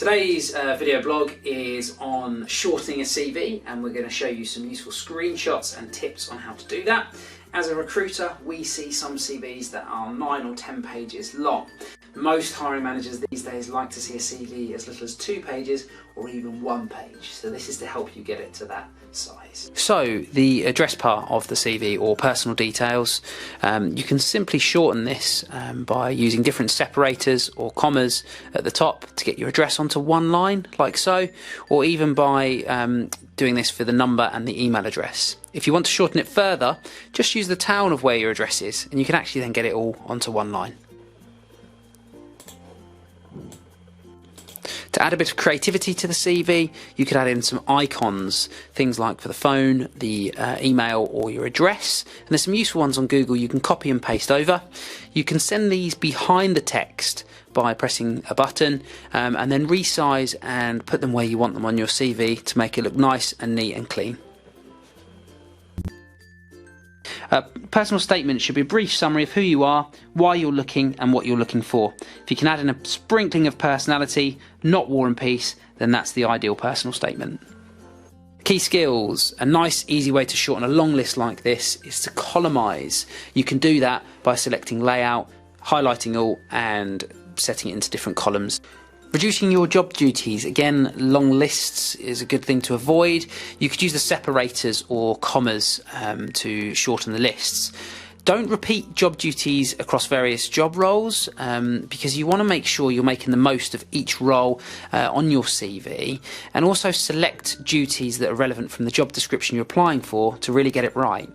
Today's video blog is on shortening a CV, and we're going to show you some useful screenshots and tips on how to do that. As a recruiter, we see some CVs that are 9 or 10 pages long. Most hiring managers these days like to see a CV as little as 2 pages or even 1 page. So this is to help you get it to that size. So the address part of the CV, or personal details, you can simply shorten this by using different separators or commas at the top to get your address onto one line, like so, or even by doing this for the number and the email address. If you want to shorten it further, just use the town of where your address is, and you can actually then get it all onto one line. To add a bit of creativity to the CV, you could add in some icons, things like for the phone, the email, or your address. And there's some useful ones on Google you can copy and paste over. You can send these behind the text by pressing a button and then resize and put them where you want them on your CV to make it look nice and neat and clean. Personal statement should be a brief summary of who you are, why you're looking, and what you're looking for. If you can add in a sprinkling of personality, not war and peace, then that's the ideal personal statement. Key skills. A nice, easy way to shorten a long list like this is to columnize. You can do that by selecting layout, highlighting all, and setting it into different columns. Reducing your job duties. Again, long lists is a good thing to avoid. You could use the separators or commas to shorten the lists. Don't repeat job duties across various job roles because you want to make sure you're making the most of each role on your CV, and also select duties that are relevant from the job description you're applying for to really get it right.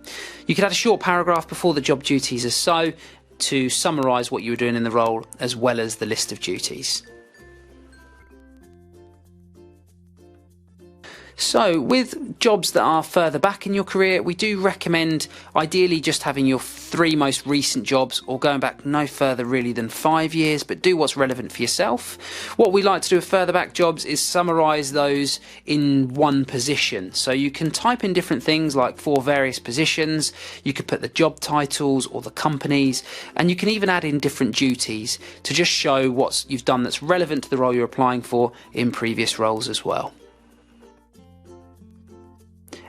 You could add a short paragraph before the job duties as so to summarise what you were doing in the role as well as the list of duties. So with jobs that are further back in your career, we do recommend ideally just having your 3 most recent jobs, or going back no further really than 5 years, but do what's relevant for yourself. What we like to do with further back jobs is summarise those in one position. So you can type in different things like for various positions, you could put the job titles or the companies, and you can even add in different duties to just show what you've done that's relevant to the role you're applying for in previous roles as well.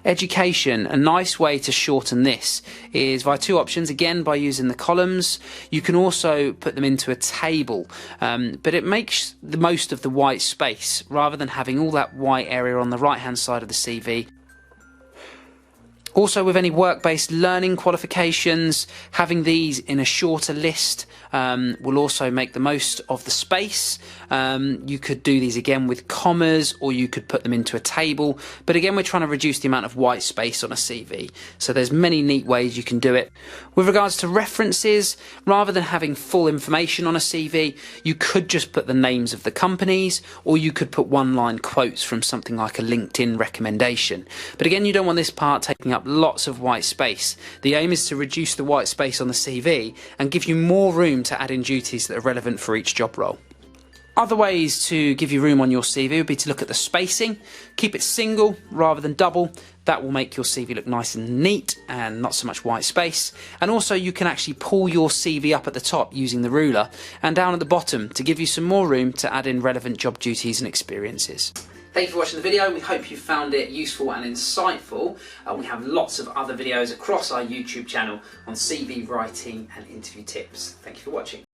Education. A nice way to shorten this is via 2 options, again by using the columns. You can also put them into a table, but it makes the most of the white space rather than having all that white area on the right hand side of the CV. Also, with any work-based learning qualifications, having these in a shorter list will also make the most of the space. You could do these again with commas, or you could put them into a table. But again, we're trying to reduce the amount of white space on a CV. So there's many neat ways you can do it. With regards to references, rather than having full information on a CV, you could just put the names of the companies, or you could put one-line quotes from something like a LinkedIn recommendation. But again, you don't want this part taking up lots of white space. The aim is to reduce the white space on the CV and give you more room to add in duties that are relevant for each job role. Other ways to give you room on your CV would be to look at the spacing. Keep it single rather than double. That will make your CV look nice and neat and not so much white space. And also you can actually pull your CV up at the top using the ruler and down at the bottom to give you some more room to add in relevant job duties and experiences. Thank you for watching the video. We hope you found it useful and insightful. We have lots of other videos across our YouTube channel on CV writing and interview tips. Thank you for watching.